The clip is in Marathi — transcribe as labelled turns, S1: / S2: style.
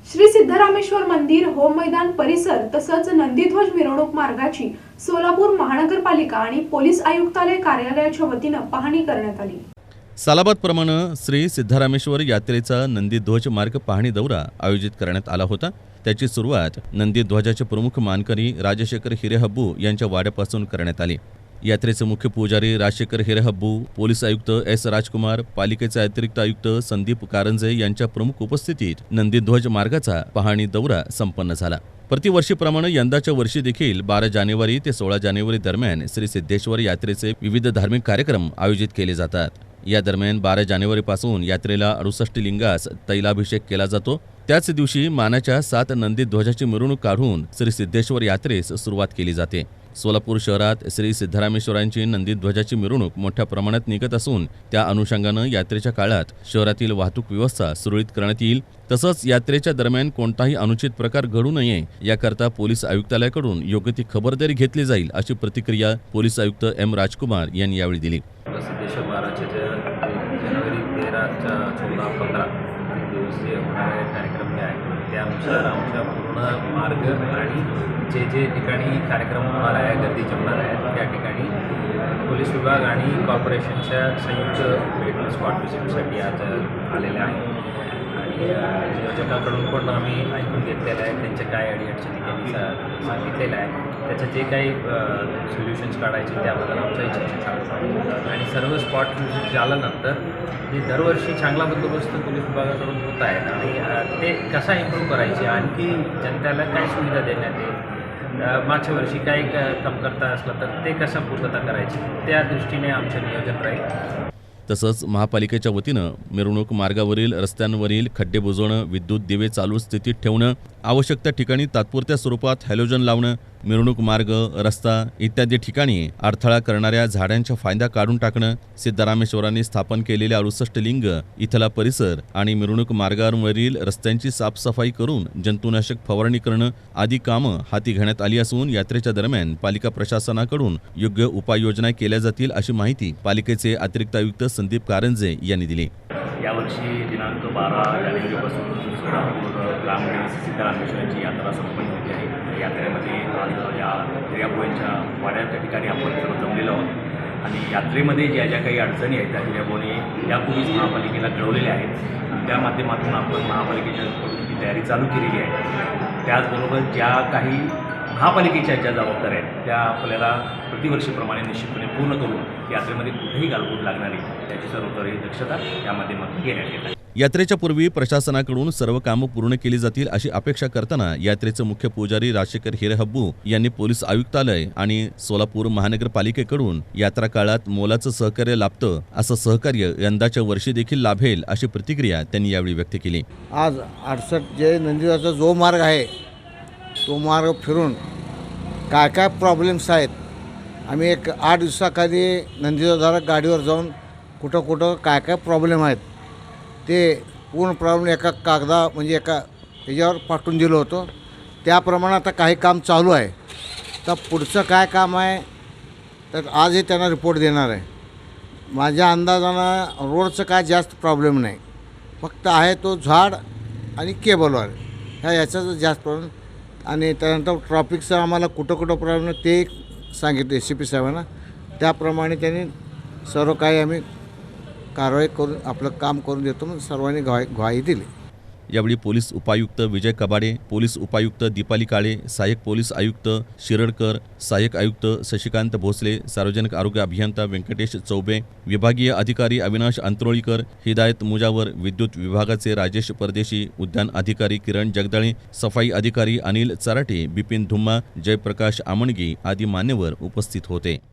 S1: श्री सिद्धरामेश्वर मंदिर, होम मैदान परिसर तसंच नंदीध्वज मिरवणूक मार्गाची सोलापूर महानगरपालिका आणि पोलीस आयुक्तालय कार्यालयाच्या वतीनं पाहणी करण्यात आली।
S2: सालाबादप्रमाणे श्री सिद्धरामेश्वर यात्रेचा नंदीध्वज मार्ग पाहणी दौरा आयोजित करण्यात आला होता। त्याची सुरुवात नंदीध्वजाचे प्रमुख मानकरी राजशेखर हिरेहब्बू यांच्या वाड्यापासून करण्यात आली। यात्रेचे मुख्य पुजारी राजशेखर हिरेहब्बू, पोलीस आयुक्त एस राजकुमार, पालिकेचे अतिरिक्त आयुक्त संदीप कारंजे यांच्या प्रमुख उपस्थितीत नंदीध्वज मार्गाचा पाहणी दौरा संपन्न झाला। प्रतिवर्षीप्रमाणे यंदाच्या वर्षी देखील 12 जानेवारी ते 16 जानेवारी दरम्यान श्री सिद्धेश्वर यात्रेचे विविध धार्मिक कार्यक्रम आयोजित केले जातात। या दरम्यान 12 जानेवारीपासून यात्रेला 68 लिंगास तैलाभिषेक केला जातो। त्याच दिवशी मानाच्या 7 नंदीध्वजाची मिरवणूक काढून श्री सिद्धेश्वर यात्रेस सुरुवात केली जाते। सोलापूर शहरात श्री सिद्धरामेश्वरांची नंदीध्वजाची मिरवणूक मोठ्या प्रमाणात निघत असून त्या अनुषंगानं यात्रेच्या काळात शहरातील वाहतूक व्यवस्था सुरळीत करण्यात येईल। तसंच यात्रेच्या दरम्यान कोणताही अनुचित प्रकार घडू नये याकरता पोलीस आयुक्तालयाकडून योग्य ती खबरदारी घेतली जाईल, अशी प्रतिक्रिया पोलीस आयुक्त एम राजकुमार यांनी यावेळी दिली।
S3: सिद्धेश्वर महाराजांचे जानेवारी 13 14 15 दिवसीय होणारे कार्यक्रम जे आहे त्यानुसार आमच्या पूर्ण मार्ग आणि जे ठिकाणी कार्यक्रम होणार आहे, गर्दी जमणार आहे त्या ठिकाणी पोलीस विभाग आणि कॉर्पोरेशनच्या संयुक्त भेट स्पॉट व्हिजिटसाठी आज आलेले आहे। आणि नियोजकाकडून पण आम्ही ऐकून घेतलेलं आहे, त्यांच्या काय अडीअडचणी त्यांनी सांगितलेलं आहे, त्याचं जे काही सोल्युशन्स काढायचे त्याबद्दल आमचा इच्छा चालू आणि सर्व स्पॉट व्हिजिट झाल्यानंतर जे दरवर्षी चांगला बंदोबस्त पोलीस विभागाकडून होत आहेत आणि ते कसा इम्प्रूव्ह करायचे, आणखी जनतेला काय सुविधा देण्यात येईल, मागच्या वर्षी काय कमतरता असलं तर ते कसं पूर्तता करायची त्या दृष्टीने आमचं नियोजन राहील।
S2: तसंच महापालिकेच्या वतीनं मिरवणूक मार्गावरील रस्त्यांवरील खड्डे बुजवणं, विद्युत दिवे चालू स्थितीत ठेवणं, आवश्यक त्या ठिकाणी तात्पुरत्या स्वरूपात हॅलोजन लावणं, मिरवणूक मार्ग, रस्ता इत्यादी ठिकाणी अडथळा करणाऱ्या झाडांच्या फांद्या काढून टाकणं, सिद्धरामेश्वरांनी स्थापन केलेल्या 68 लिंग, इथला परिसर आणि मिरवणूक मार्गावरील रस्त्यांची साफसफाई करून जंतुनाशक फवारणी करणं आदी कामं हाती घेण्यात आली असून यात्रेच्या दरम्यान पालिका प्रशासनाकडून योग्य उपाययोजना केल्या जातील, अशी माहिती पालिकेचे अतिरिक्त आयुक्त संदीप कारंजे यांनी दिली।
S4: यावर्षी दिनांक 12 जानेवारीपासून सोलापूर ग्रामीण सिद्धरामेश्वरांची यात्रा संपन्न होती आहे। यात्रेमध्ये आज या हिरेहब्बूंच्या वाड्याच्या ठिकाणी आपण सर्व जमलेलो आहोत आणि यात्रेमध्ये ज्या ज्या काही अडचणी आहेत त्या हिरेहब्बूंनी यापूर्वीच महापालिकेला कळवलेल्या आहेत। त्या माध्यमातून आपण महापालिकेच्या ही तयारी चालू केलेली आहे। त्याचबरोबर ज्या काही महापालिकेच्या ज्या जबाबदाऱ्या आहेत त्या आपल्याला प्रतिवर्षीप्रमाणे निश्चितपणे पूर्ण करून यात्रेमध्ये कुठेही गालबोट लागणार नाही त्याची सर्वतोपरी दक्षता या माध्यमातून घेण्यात येत आहे।
S2: यात्रेच्या पूर्वी प्रशासनाकडून सर्व कामं पूर्ण केली जातील अशी अपेक्षा करताना यात्रेचे मुख्य पुजारी राजशेखर हिरेहब्बू यांनी पोलीस आयुक्तालय आणि सोलापूर महानगरपालिकेकडून यात्रा काळात मोलाचं सहकार्य लाभतं, असं सहकार्य यंदाच्या वर्षी देखील लाभेल, अशी प्रतिक्रिया त्यांनी यावेळी व्यक्त केली।
S5: आज 68 जे नंदीध्वजाचा जो मार्ग आहे तो मार्ग फिरून काय काय प्रॉब्लेम्स आहेत, आम्ही एक 8 दिवसाखाली नंदीध्वजाला गाडीवर जाऊन कुठं कुठं काय काय प्रॉब्लेम आहेत ते पूर्ण प्रॉब्लेम एका कागदा म्हणजे एका ह्याच्यावर पाठवून दिलं होतं। त्याप्रमाणे आता काही काम चालू आहे। तर पुढचं काय काम आहे तर आजही त्यांना रिपोर्ट देणार आहे। माझ्या अंदाजानं रोडचं काय जास्त प्रॉब्लेम नाही, फक्त आहे तो झाड आणि केबलवर ह्याचाच जास्त प्रॉब्लेम आणि त्यानंतर ट्रॉफिकचं आम्हाला कुठं कुठं प्रॉब्लेम ते सांगितलं SCP साहेबांना, त्याप्रमाणे त्यांनी सर्व काही आम्ही कारवाई करून आपलं काम करून देतो म्हणून सर्वांनी ग्वाही दिली।
S2: यावेळी पोलीस उपायुक्त विजय कबाडे, पोलीस उपायुक्त दीपाली काळे, सहाय्यक पोलीस आयुक्त शिरडकर, सहाय्यक आयुक्त शशिकांत भोसले, सार्वजनिक आरोग्य अभियंता व्यंकटेश चौबे, विभागीय अधिकारी अविनाश अंत्रोळीकर, हिदायत मुजावर, विद्युत विभागाचे राजेश परदेशी, उद्यान अधिकारी किरण जगदाळे, सफाई अधिकारी अनिल चराटे, बिपिन धुम्मा, जयप्रकाश आमणगी आदी मान्यवर उपस्थित होते।